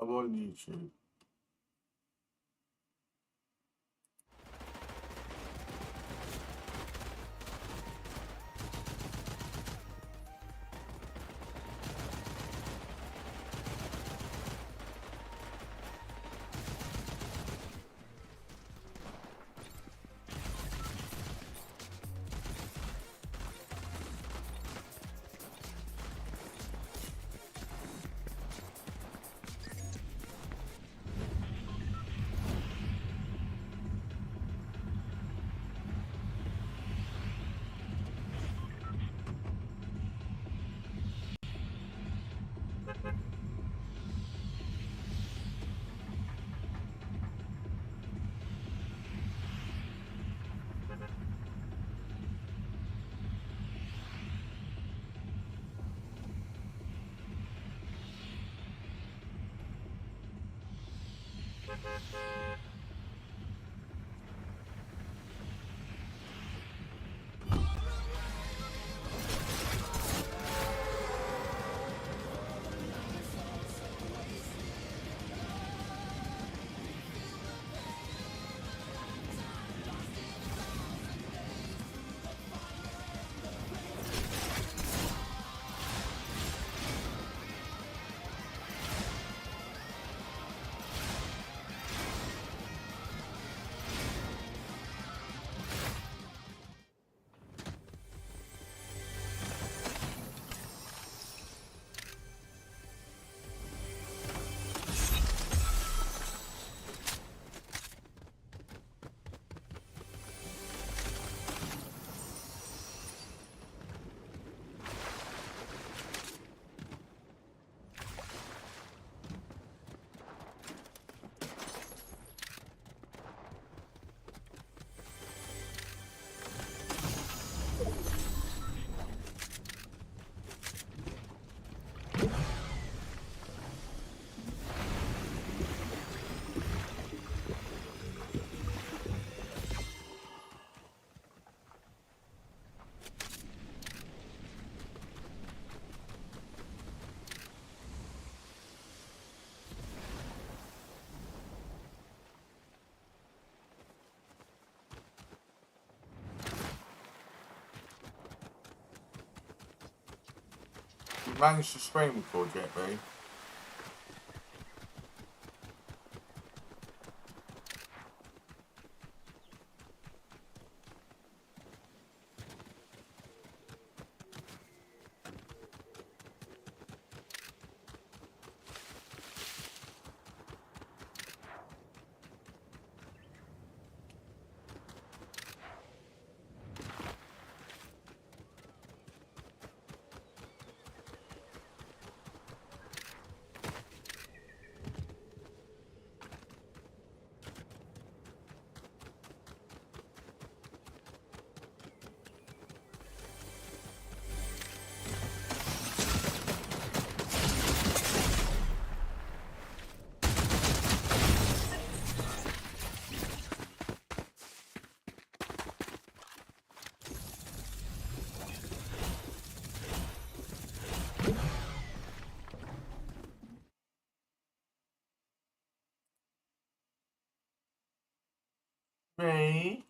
I'm on YouTube. You managed to screen record yet, B? B?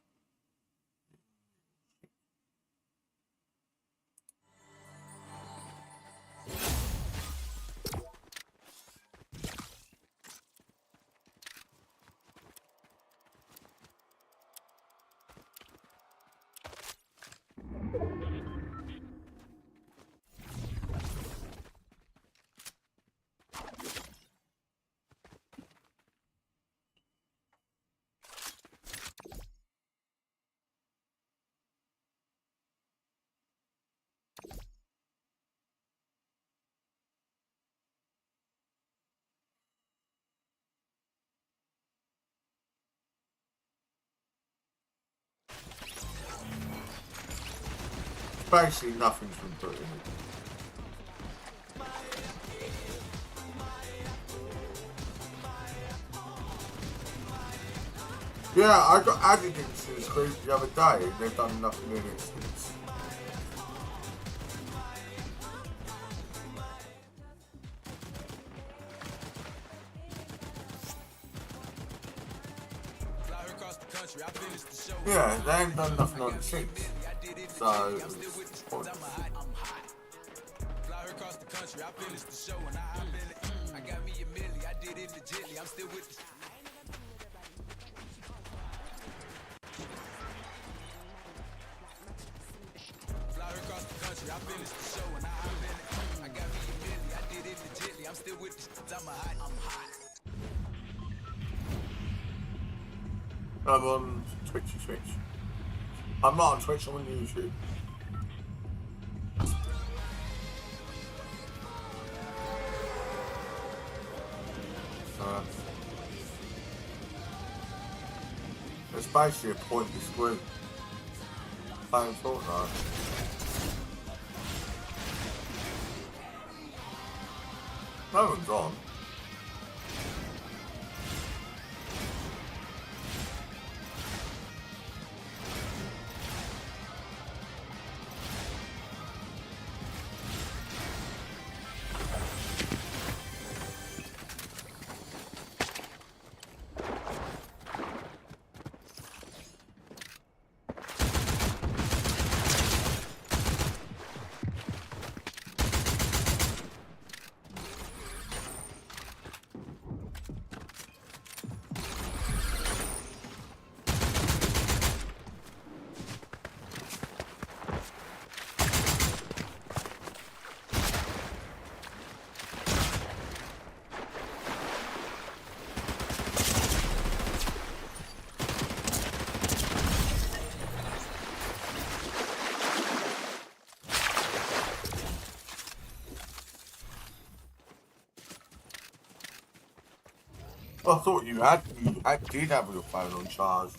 Basically, nothing's been put in it. Yeah, I got added into this group the other day and they've done nothing in it since. Yeah, they ain't done nothing on it since. So, it's pointless. I'm on Twitch. I'm not on Twitch, I'm on YouTube. It's basically a pointless group. Playing Fortnite. No one's on. I thought did have your phone on charge.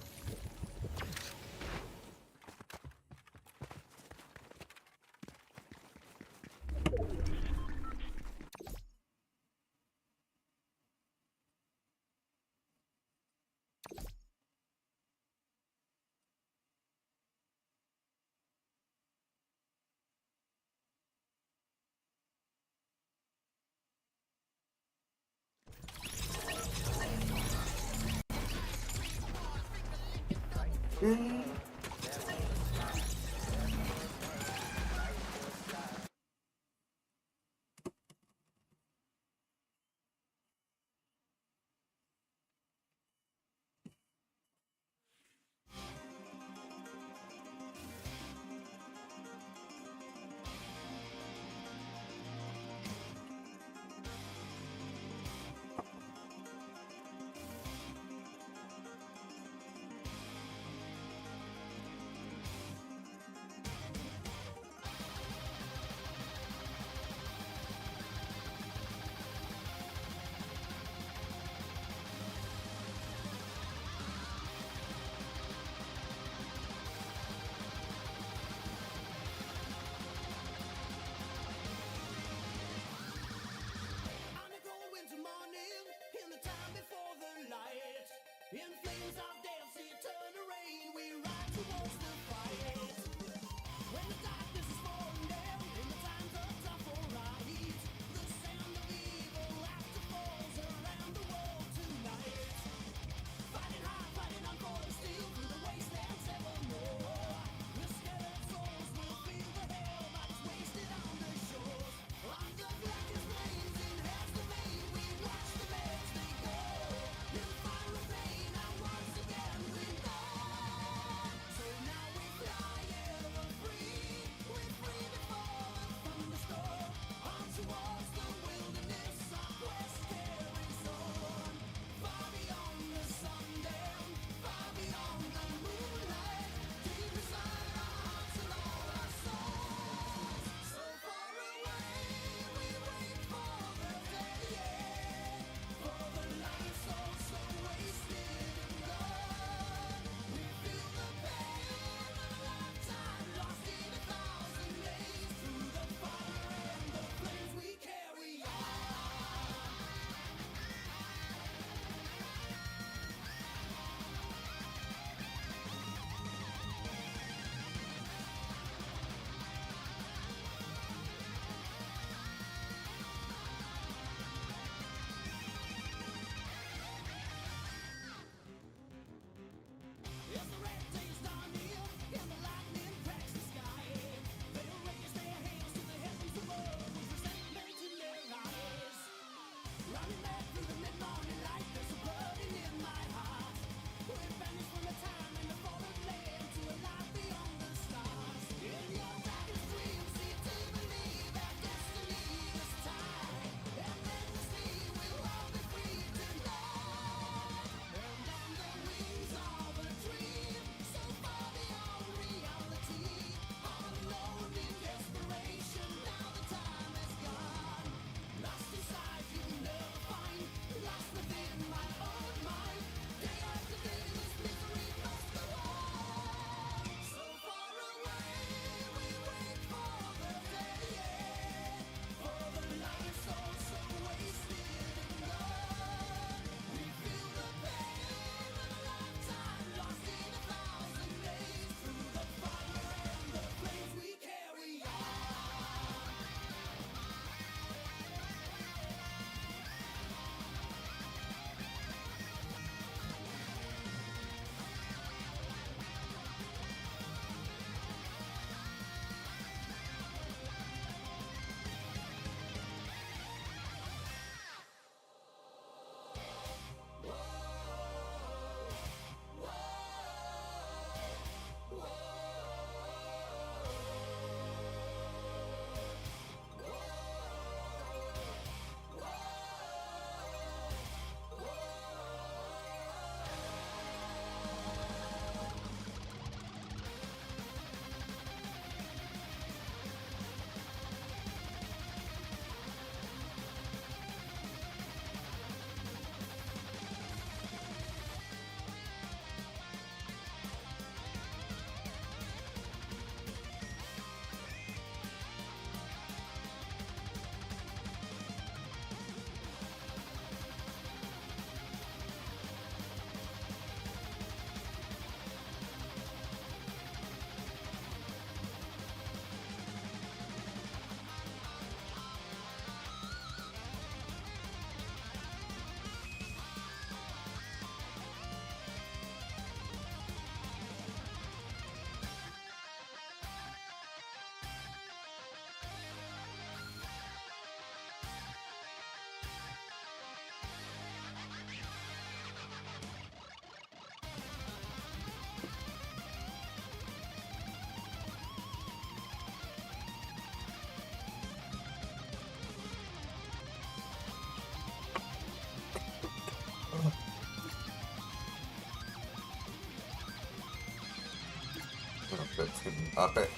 I bet.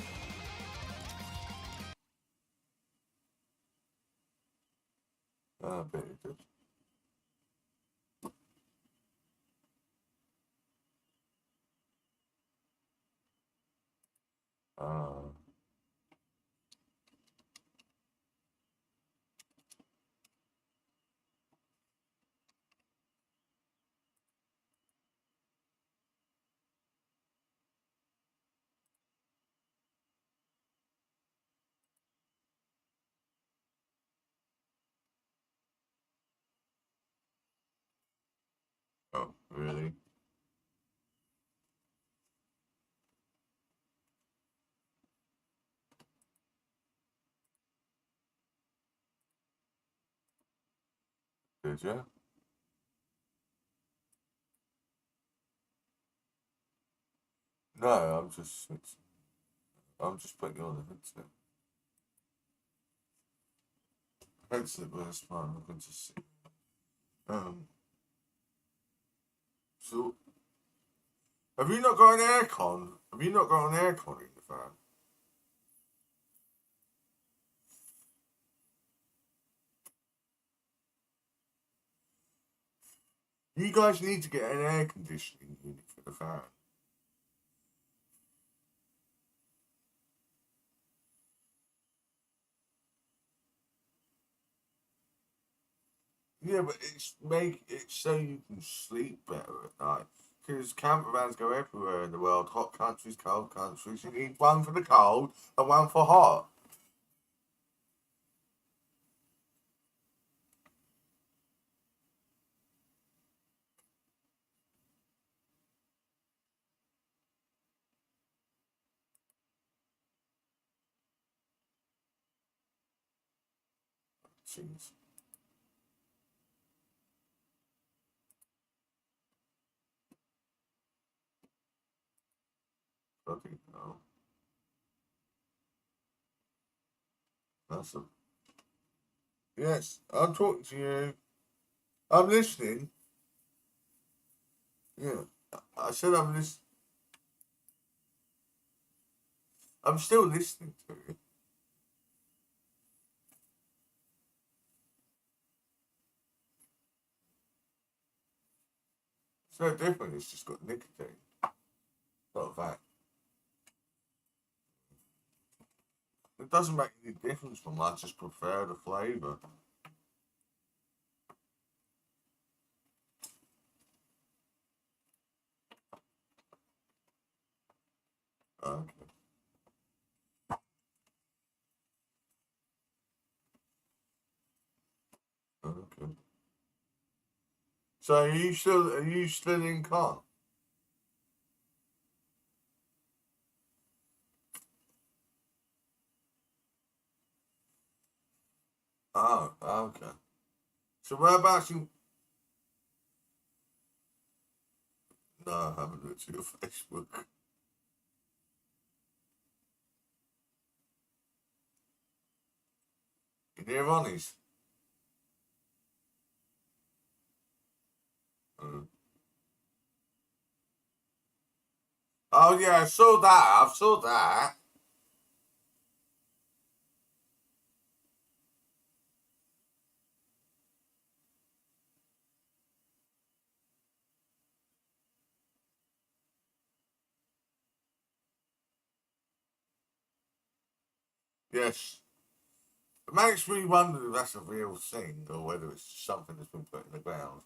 I bet it did. Uh, oh, really? Did you? No, I'm just putting you on the headset. Headset, but that's fine. I can just see. Um, so have you not got an aircon? Have you not got an aircon in the van? You guys need to get an air conditioning unit for the van. Yeah, but it's make it so you can sleep better at night. Because camper vans go everywhere in the world, hot countries, cold countries. You need one for the cold and one for hot. Jeez, bloody hell. That's a yes. I'm talking to you. I'm listening. Yeah, I said I'm listening. I'm still listening to you. It's no different. It's just got nicotine, not that. It doesn't make any difference from I just prefer the flavour. Okay, okay. So are you still in con? Oh, okay. So whereabouts in? No, I haven't looked at your Facebook. You near Ronnie's? Mm. Oh yeah, I saw that. I saw that. Yes. It makes me wonder if that's a real thing or whether it's something that's been put in the ground.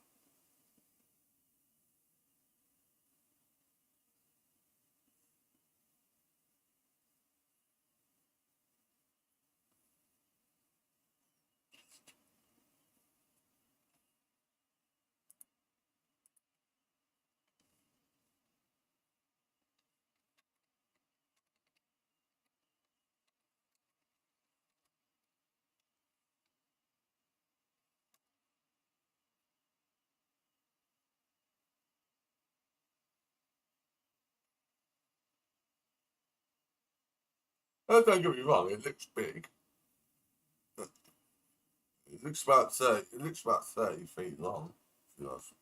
Oh, don't get me wrong. It looks big. It looks about 30. It looks about 30 feet long. If you ask.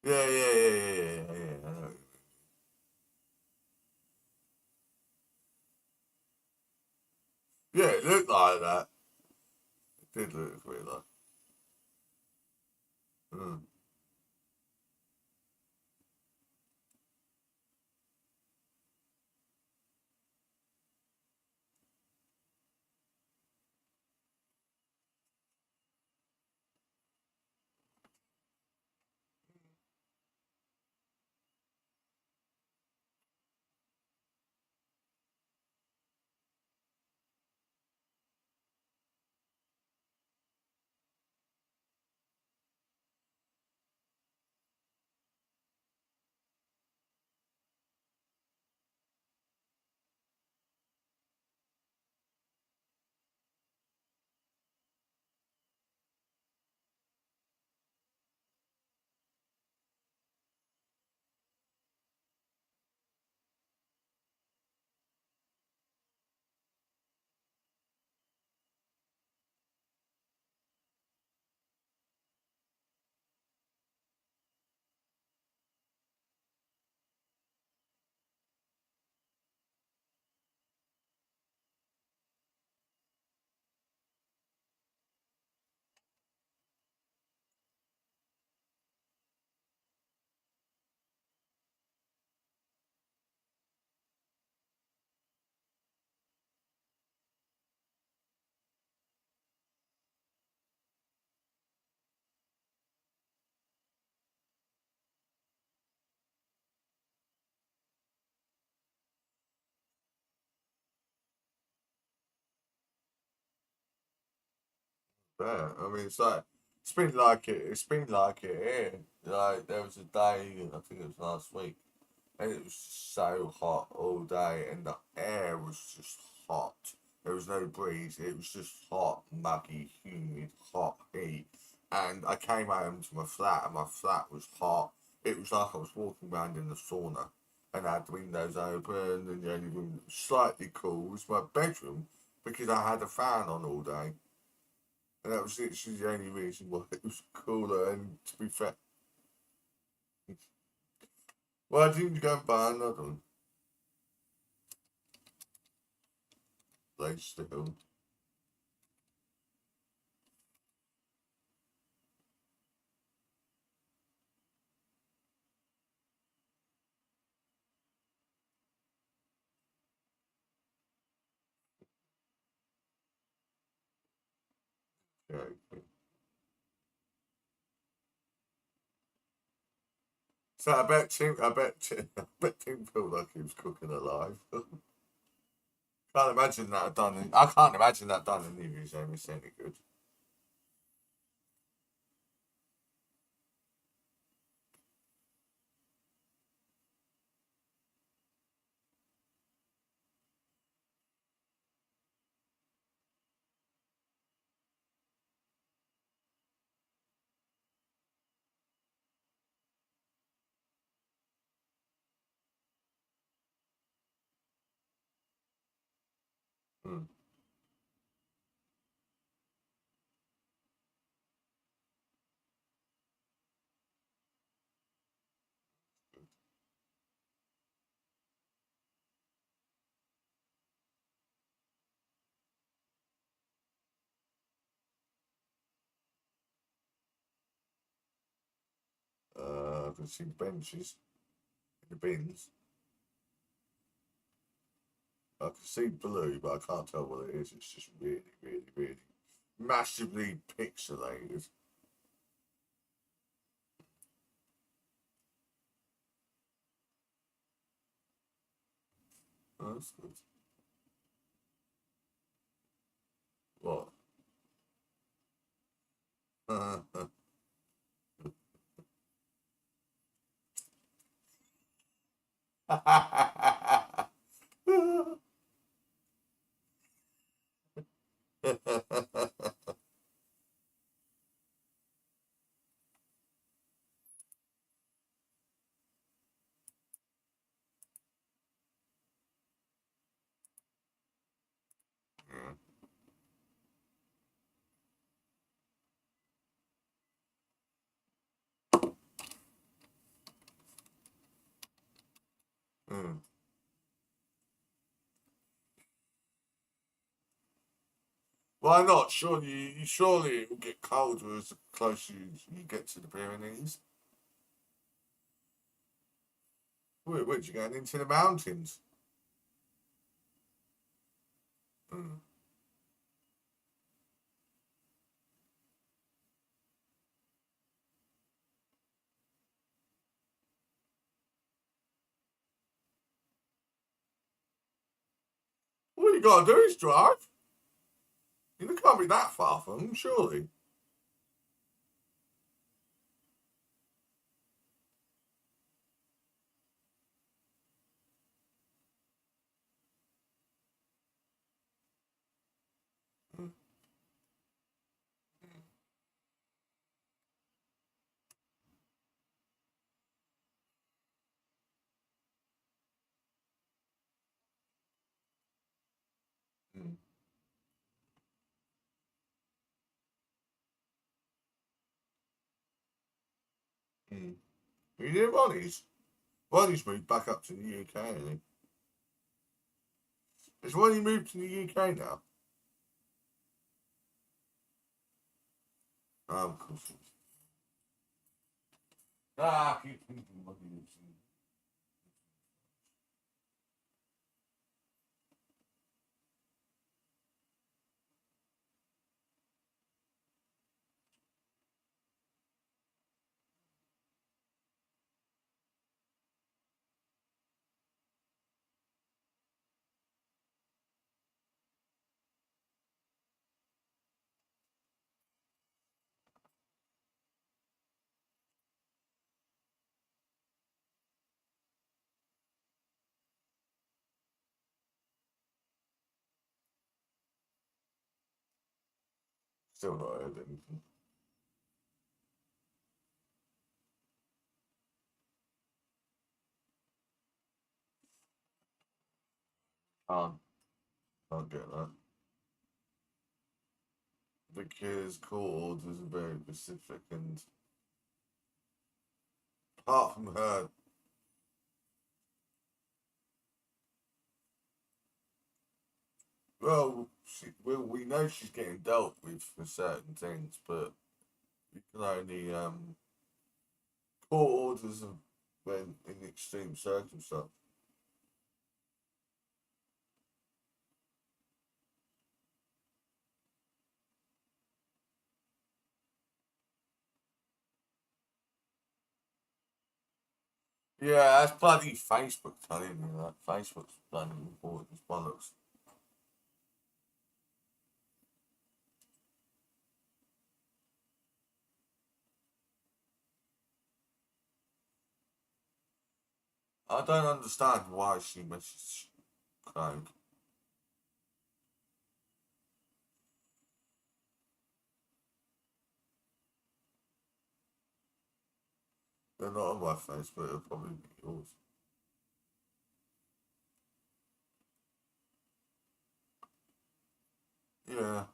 Yeah, yeah, yeah, yeah, yeah, yeah, yeah. I know. Yeah, it looked like that. It did look a bit like. Mm. Yeah, I mean, it's been like it. It's been like it here. Like there was a day, I think it was last week, and it was so hot all day, and the air was just hot. There was no breeze. It was just hot, muggy, humid, hot heat. And I came home to my flat, and my flat was hot. It was like I was walking around in the sauna, and I had the windows open, and the only room that was slightly cool was my bedroom because I had a fan on all day. And that was literally the only reason why it was cooler. And to be fair, why didn't you go and buy another one? They still. Yeah. So I bet Tim felt like he was cooking alive. Can't imagine that done. I can't imagine that done in the museum. It's any good. Mm. I can see benches in the bins. I can see blue, but I can't tell what it is. It's just really, really, really massively pixelated. Oh, that's good. What? Mm. Why not? Surely it will get colder as closer you get to the Pyrenees. Where'd you going into the mountains? Mm. All you gotta do is drive. You can't be that far from them, surely. Mm. Mm. Mm. You hear Ronnie's? Ronnie's moved back up to the UK, hasn't he? Has Ronnie moved to the UK now? Oh, of course. Ah, I keep thinking Ronnie lives in. Still not heard anything. Um, Can't get that. Because court orders are very specific, and apart from her, well, we know she's getting dealt with for certain things, but we can only court orders are when in extreme circumstances. Yeah, that's bloody Facebook telling you that. Facebook's bloody important as bollocks. I don't understand why she messaged Craig. They're not on my Facebook, they'll probably be yours. Yeah.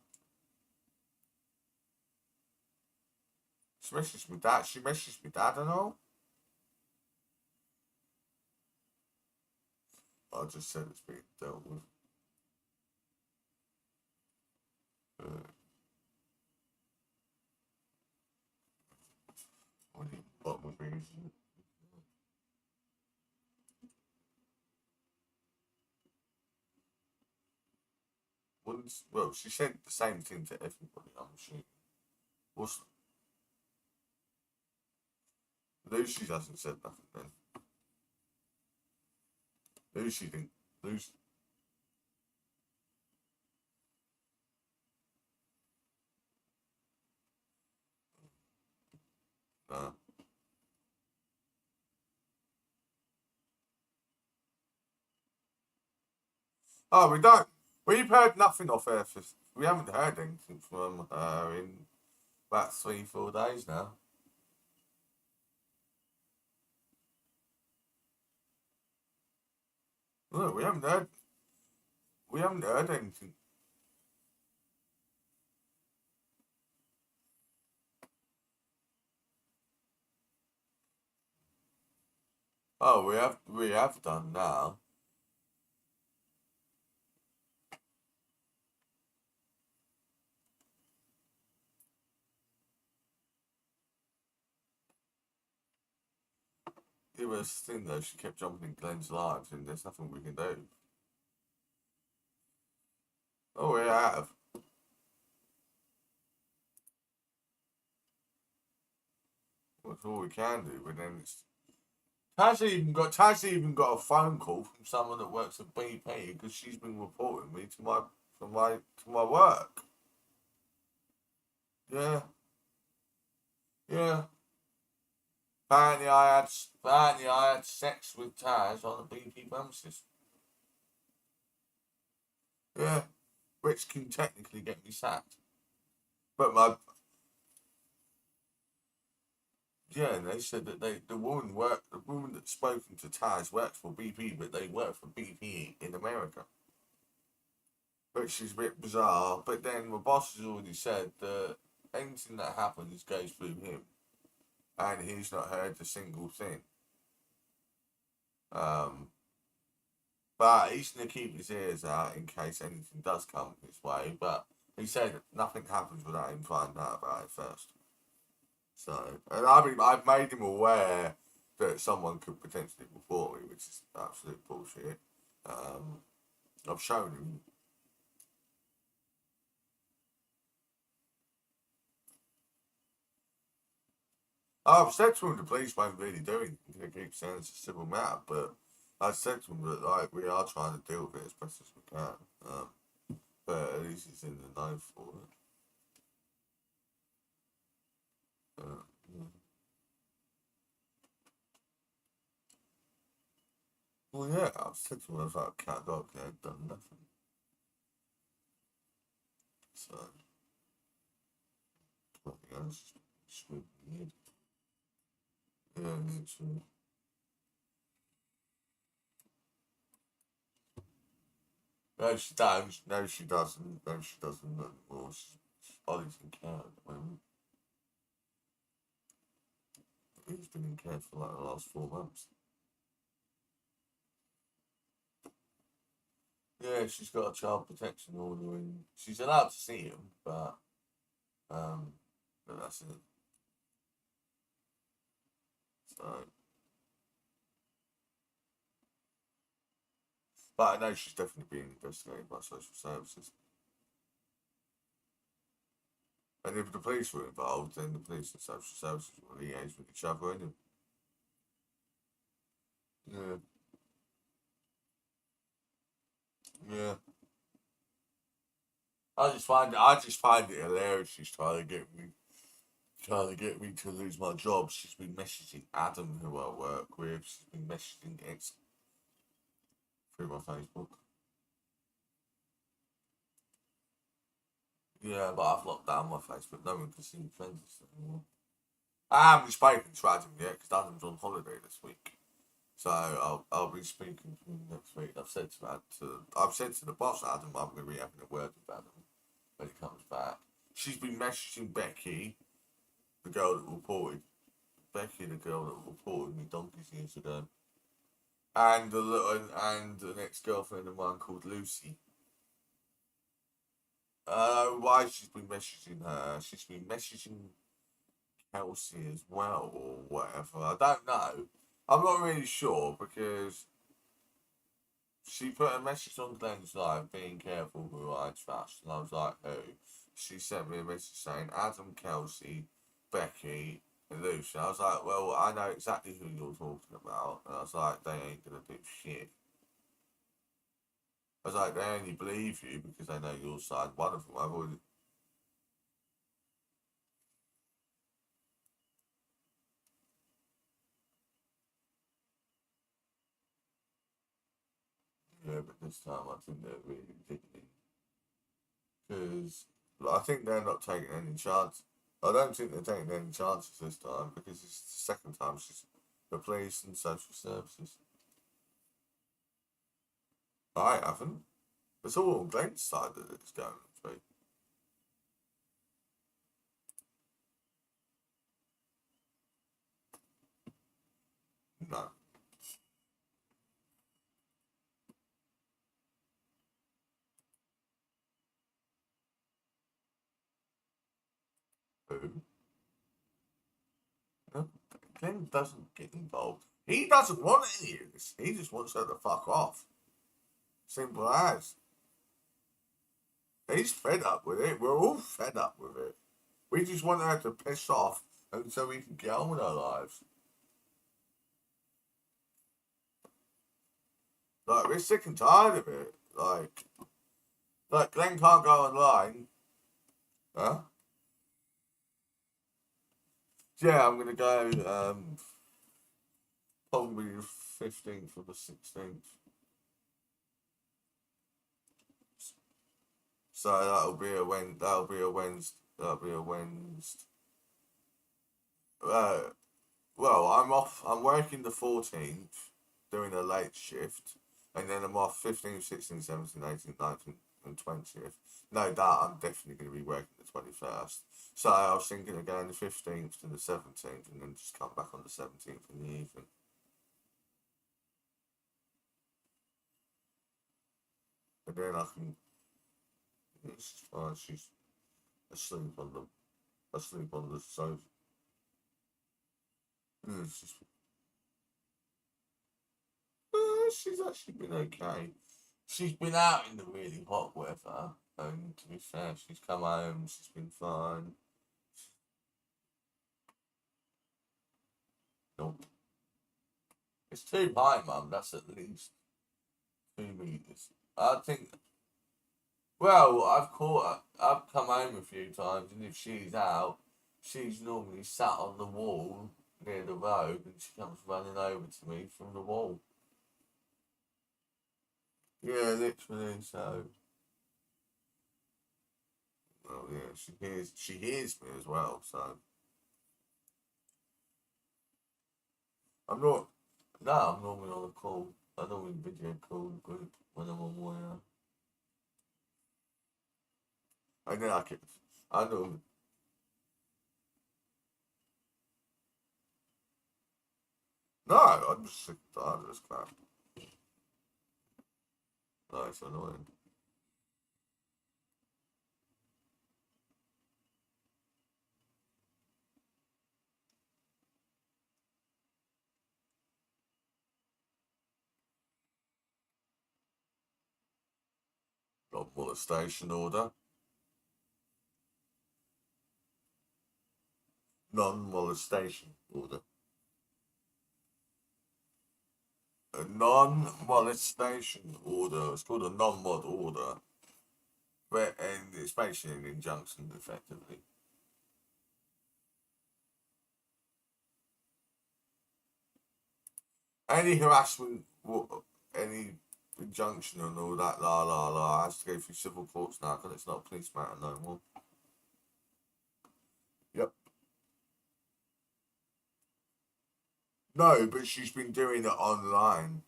She messaged me dad. She messaged me dad and all. I just said it's being dealt with. Uh, when he got with me. Well, she said the same thing to everybody, I'm assuming. What's, Lucy hasn't said nothing then. Lucy didn't. Lucy. No. Oh, we don't. We've heard nothing off her. We haven't heard anything from her in about 3, 4 days now. No, we haven't heard. We haven't heard anything. Oh, we have done now. It was the thing though, she kept jumping in Glenn's lives and there's nothing we can do. Oh, we have. That's all we can do, but then it's Taz even got a phone call from someone that works at BP because she's been reporting me to my work. Yeah, yeah. Apparently I had sex with Taz on the BP premises. Yeah, which can technically get me sacked. But my Yeah, and they said that the woman that's spoken to Taz works for BP, but they work for BP in America, which is a bit bizarre. But then my boss has already said that anything that happens goes through him, and he's not heard a single thing. Um, but he's gonna keep his ears out in case anything does come his way. But he said nothing happens without him finding out about it first. So, and I mean, I've made him aware that someone could potentially report me, which is absolute bullshit. Um, I've shown him. I've said to him the police won't really do anything. They keep saying it's a civil matter, but I said to him that like we are trying to deal with it as best as we can. But at least he's in the know for it. Yeah. Well, yeah, I've said to him I was like cat dog, they had done nothing. So, nothing else. Just weird. Yeah, literally. No, she does. No, she doesn't. No, she doesn't anymore. She's Ollie's in care at the moment. He's been in care for like the last 4 months. Yeah, she's got a child protection order and she's allowed to see him, um, but that's it. So, but I know she's definitely being investigated by social services. And if the police were involved, then the police and social services will liaise with each other, and yeah, yeah. I just find it hilarious. She's trying to get me to lose my job. She's been messaging Adam, who I work with. She's been messaging it through my Facebook. Yeah, but I've locked down my Facebook. No one can see my friends anymore. I haven't spoken to Adam yet because Adam's on holiday this week. So I'll be speaking to him next week. I've said to the boss Adam I'm going to be having a word with Adam when he comes back. She's been messaging Becky, the girl that reported the girl that reported me donkeys years ago, and an ex girlfriend of mine called Lucy. Why she's been messaging her? She's been messaging Kelsey as well, or whatever. I don't know. I'm not really sure because she put a message on Glenn's live, being careful who I trust, and I was like, who? She sent me a message saying Adam, Kelsey, Becky, and Lucy. I was like, well, I know exactly who you're talking about, and I was like, they ain't gonna do shit. I was like, they only believe you because they know your side. One of them, I've already. Yeah, but this time I think they're really digging because I think they're not taking any chances. I don't think they're taking any chances this time because it's the second time she's replaced in social services. I haven't. It's all on Glenn's side that it's going through. No. Glenn doesn't get involved. He doesn't want any of this. He just wants her to fuck off. Simple as. He's fed up with it. We're all fed up with it. We just want her to piss off and so we can get on with our lives. Like, we're sick and tired of it. Like Glenn can't go online. Huh? Yeah, I'm gonna go probably the 15th or the 16th. So that'll be a Wednesday. That'll be a Wednesday. Uh, well, I'm off. I'm working the 14th, doing a late shift, and then I'm off 15th, 16th, 17th, 18th, 19th, and 20th. No doubt, I'm definitely going to be working the 21st. So I was thinking of going the 15th to the 17th, and then just come back on the 17th in the evening. And then I can. It's fine. She's asleep on the sofa. She's she's actually been okay. She's been out in the really hot weather, and to be fair, she's come home. She's been fine. Nope. It's too high, Mum. That's at least 2 meters. I think. Well, I've come home a few times, and if she's out, she's normally sat on the wall near the road, and she comes running over to me from the wall. Yeah, literally. So, well, yeah, she hears me as well. So I'm not. No, I'm normally on a call. I normally video call the group when I'm on wire. And then I can. I know. No, I'm just sick and tired of this crap. No, it's annoying. Non-molestation order. Non-molestation order. A non-molestation order. It's called a non-mod order. And it's basically an injunction, effectively. Any harassment, any injunction and all that, la la la, has to go through civil courts now because it's not a police matter no more. Yep. No, but she's been doing it online.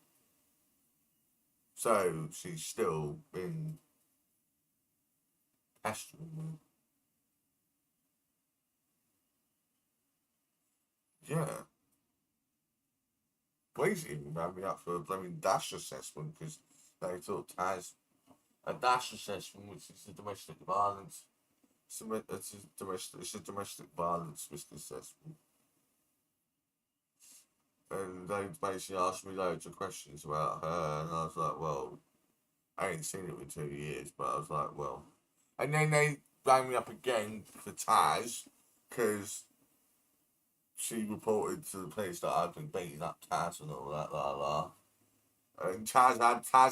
So she's still been pestering me. Yeah. Police even ran me up for a blooming dash assessment because they thought Taz a dash assessment, which is a domestic violence. It's a domestic violence risk assessment. And they basically asked me loads of questions about her, and I was like, well, I ain't seen it in 2 years, but I was like, well. And then they rang me up again for Taz, because she reported to the police that I'd been beating up Taz and all that, la la. And Taz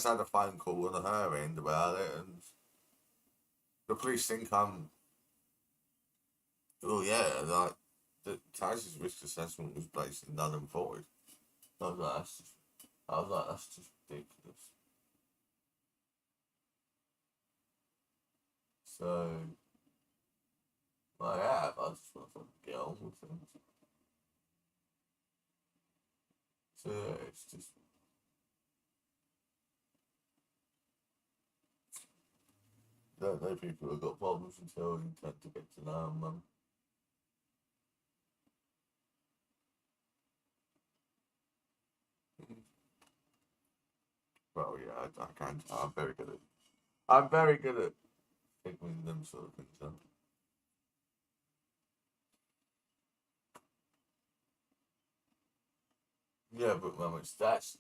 had a phone call on her end about it, and the police think I'm. Oh yeah, like Taz's risk assessment was basically null and void. I was like, that's just ridiculous. So I have. I just want to get on with things. So yeah, it's just. Don't know people who've got problems until you tend to get to know them. Well, yeah, I can. I'm very good at. I'm very good at figuring them sort of things out. Yeah, but mum, that's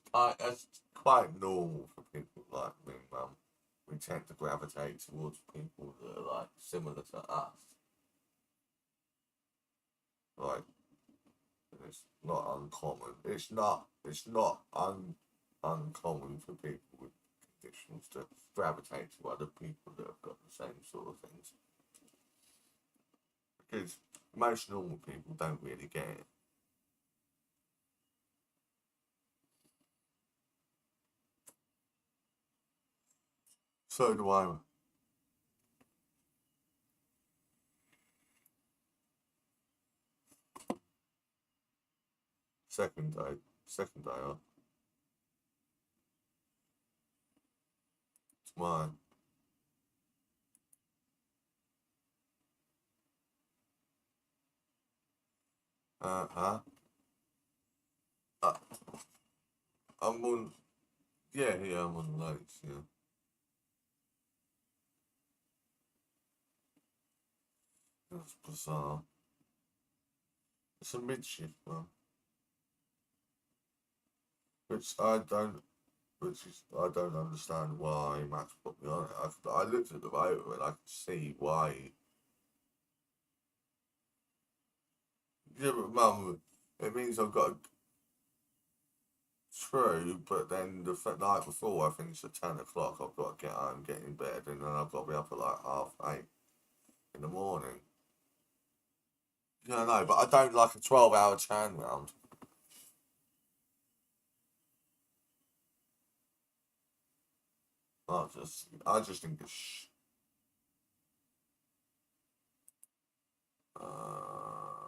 quite normal for people like me, mum. We tend to gravitate towards people that are like similar to us. Like it's not uncommon. It's not uncommon for people with conditions to gravitate to other people that have got the same sort of things. Because most normal people don't really get it. So do I. Second day off. It's mine. Huh? Uh, I'm on. Yeah, yeah, I'm on loads. Yeah, that's bizarre. It's a mid shift, man. Which I don't. Which is I don't understand why Max put me on it. I looked at the motor and I could see why. Yeah, but mum, it means I've got true, but then the night before I finish at 10 o'clock. I've got to get home, get in bed, and then I've got to be up at like 8:30 in the morning. Yeah, no, but I don't like a 12-hour turnaround. I just think it's uh,